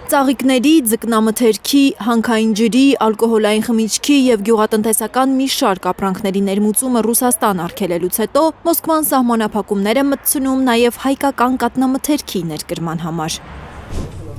Ծաղիկների, ձկնամթերքի, հանքային ջրի, ալկոհոլային խմիչքի եւ գյուղատնտեսական մի շարք ապրանքների ներմուծումը Ռուսաստան արգելելուց հետո Մոսկվան սահմանափակումներ է մտցնում նաեւ հայկական կաթնամթերքի ներկրման համար։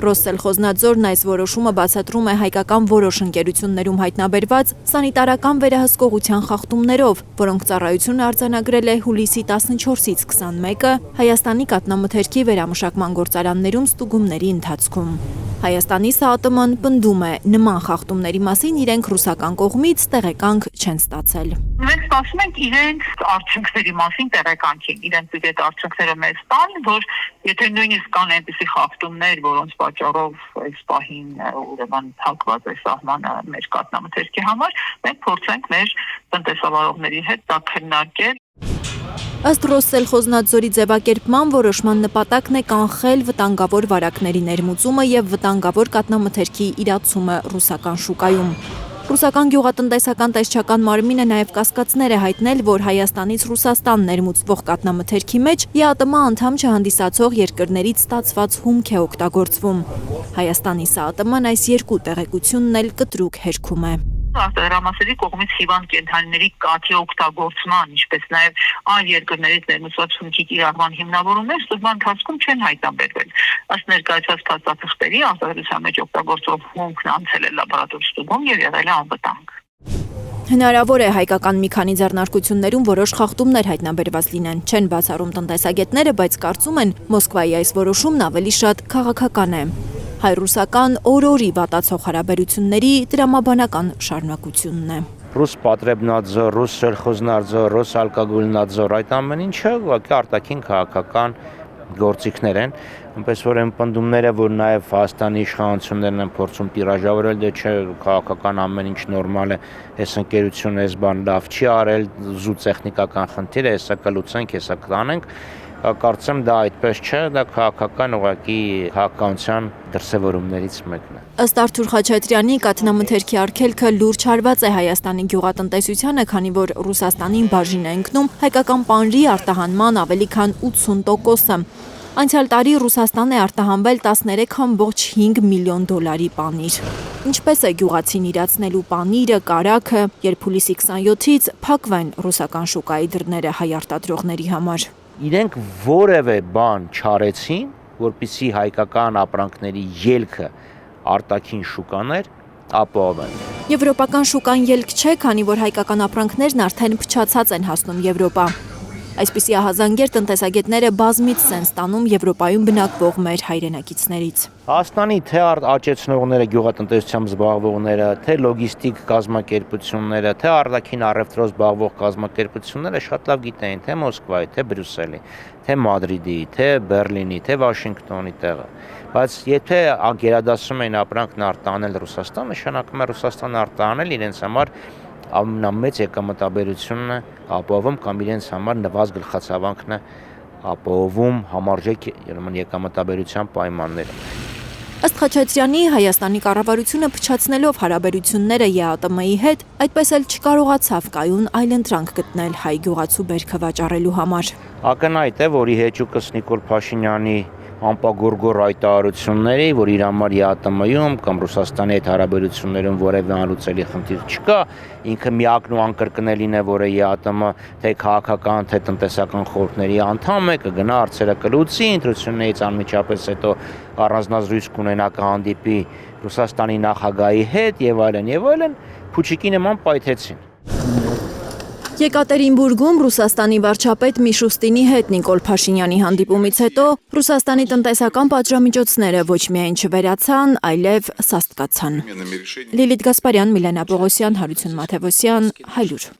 Ռոսսելխոզնadzորն այս որոշումը բացատրում է հայկական որոշ ընկերություններում հայտնաբերված սանիտարական վերահսկողության խախտումներով, որոնք ծառայություն արձանագրել է հուլիսի 14-ից 21-ը Հայաստանի կաթնամթերքի վերամշակման գործարաններում ստուգումների ընթացքում։ Հայաստանի ՍԱՏՄ-ն պնդում է, նման խախտումների մասին իրենք ռուսական կողմից տեղեկանք չեն ստացել։ Մենք սպասում ենք իրենց արդյունքների մասին տեղեկանքին, իրենց այդ արդյունքները մեզ տան, որ եթե նույնիսկ կան այնպիսի խախտումներ, որոնց պատճառով այս պահին ուրեմն փակված է սահմանը մեր կաթնամթերքի համար, մենք փորձենք մեր տնտեսավարողների հետ դա քննարկել։ Ըստ Ռոսսելխոզնadzորի ձևակերպման որոշման նպատակն է կանխել վտանգավոր վարակների ներմուծումը եւ վտանգավոր կաթնամթերքի իրացումը ռուսական շուկայում։ Ռուսական գյուղատնտեսական տեսչական մարմինը նաև կասկածներ է հայտնել, որ Հայաստանից Ռուսաստան ներմուծվող կաթնամթերքի մեջ ԵԱՏՄ անդամ չհանդիսացող երկրներից ստացված հումք է օգտագործվում։ Հայաստանի ՍԱՏՄ-ն այս երկու տեղեկությունն էլ կտրուկ հերքում է։ Արտադրամասերի կողմից հիվանդ կենդանիների կաթի օգտագործման, ինչպես նաև այլ երկրներից ներմուծված հումքի կիրառման հիմնավորումներ ստուգման ընթացքում չեն հայտնաբերվել։ Ըստ ներկայացված փաստաթղթերի արտադրության մեջ օգտագործվող հումքն անցել է լաբորատոր ստուգում եւ եղել է անվտանգ։ Հնարավոր է հայկական մի քանի ձեռնարկություններում որոշ խախտումներ հայտնաբերված լինեն, չեն բացառում տնտեսագետները, բայց կարծում են Մոսկվայի այս որոշումն ավելի շատ քաղաքական է։ Հայ-ռուսական օր-օրի վատացող հարաբերությունների դրամաբանական շարունակությունն է։ Ռուսպատրեբնadzor, Ռոսսելխոզնadzor, Ռոսալկոգոլնadzor այդ ամեն ինչը ուղղակի արտաքին քաղաքական գործիքներ են, այնպես որ այն պնդումները, որ նաև Հայաստանի իշխանություններն են փորձում տիրաժավորել, դե չէ, քաղաքական ամեն ինչ նորմալ է, այս ընկերությունը այս բան լավ չի արել, զուտ տեխնիկական խնդիր է, հեսա կլուծենք, հեսա կանենք, կարծեմ դա այդպես չէ, դա քաղաքական ուղղակի քաղաքականության դրսևորումներից մեկն է։ Ըստ Արթուր Խաչատրյանի կաթնամթերքի արգելքը լուրջ հարված է Հայաստանի գյուղատնտեսությանը, քանի որ Ռուսաստանին բաժին է ընկնում հայկական պանրի արտահանման ավելի քան 80%-ը։ Անցյալ տարի Ռուսաստան է արտահանվել 13.5 միլիոն դոլարի պանիր։ Ինչպես է գյուղացին իրացնելու պանիրը, կարագը, երբ հուլիսի 27-ից փակվեն ռուսական շուկայի դռները հայ արտադրողների համար։ Իրենք որևէ բան չարեցին, որպեսզի հայկական ապրանքների ելքը արտաքին շուկաներ ապահովեն։ Եվրոպական շուկան ելք չէ, քանի որ հայկական ապրանքներն արդեն փչացած են հասնում Եվրոպա։ Այսպիսի ահազանգեր տնտեսագետները բազմիցս են ստանում Եվրոպայում բնակվող մեր հայրենակիցներից։ Հայաստանի թե աճեցնողները, գյուղատնտեսությամբ զբաղվողները, թե լոգիստիկ կազմակերպությունները, թե արտաքին առևտրով զբաղվող կազմակերպությունները շատ լավ գիտեին թե Մոսկվայի, թե Բրյուսելի, թե Մադրիդի, թե Բերլինի, թե Վաշինգտոնի տեղը։ Բայց եթե գերադասում էին ապրանքն արտահանել Ռուսաստան, նշանակում է Ռուսաստանը արտահանել իրենց համար ամենամեծ եկամտաբերությունն է ապահովում կամ իրենց համար նվազ գլխացավանքն է ապահովում համարժեք եկամտաբերության պայմանները։ Ըստ Խաչատրյանի, Հայաստանի կառավարությունը փչացնելով հարաբերությունները ԵԱՏՄ-ի հետ, այդպես էլ չկարողացավ կայուն այլընտրանք գտնել հայ գյուղացու բերքը վաճառելու համար։ Ակնհայտ է, որ ի հեճուկս Նիկոլ Փաշինյանի անպագորգոր հայտարարությունների, որ իր համար ԵԱՏՄ-ում կամ Ռուսաստանի հետ հարաբերություններում որևէ անլուծելի խնդիր չկա, ինքը միակն ու անկրկնելին է, որ ԵԱՏՄ թե քաղաքական, թե տնտեսական խորհուրդների անդամ է, կգնա հարցերը կլուծի, ընտրություններից անմիջապես հետո առանձնազրույց կունենա, կհանդիպի Ռուսաստանի նախագահի հետ եւ այլն, փուչիկի նման պայթեցին։ Եկատերինբուրգում Ռուսաստանի վարչապետ Միշուստինի հետ Նիկոլ Փաշինյանի հանդիպումից հետո Ռուսաստանի տնտեսական պատժամիջոցները ոչ միայն չվերացան, այլև սաստկացան։ Լիլիթ Գասպարյան, Միլենա Պողոսյան, Հարություն Մաթևոսյան, Հայլուր։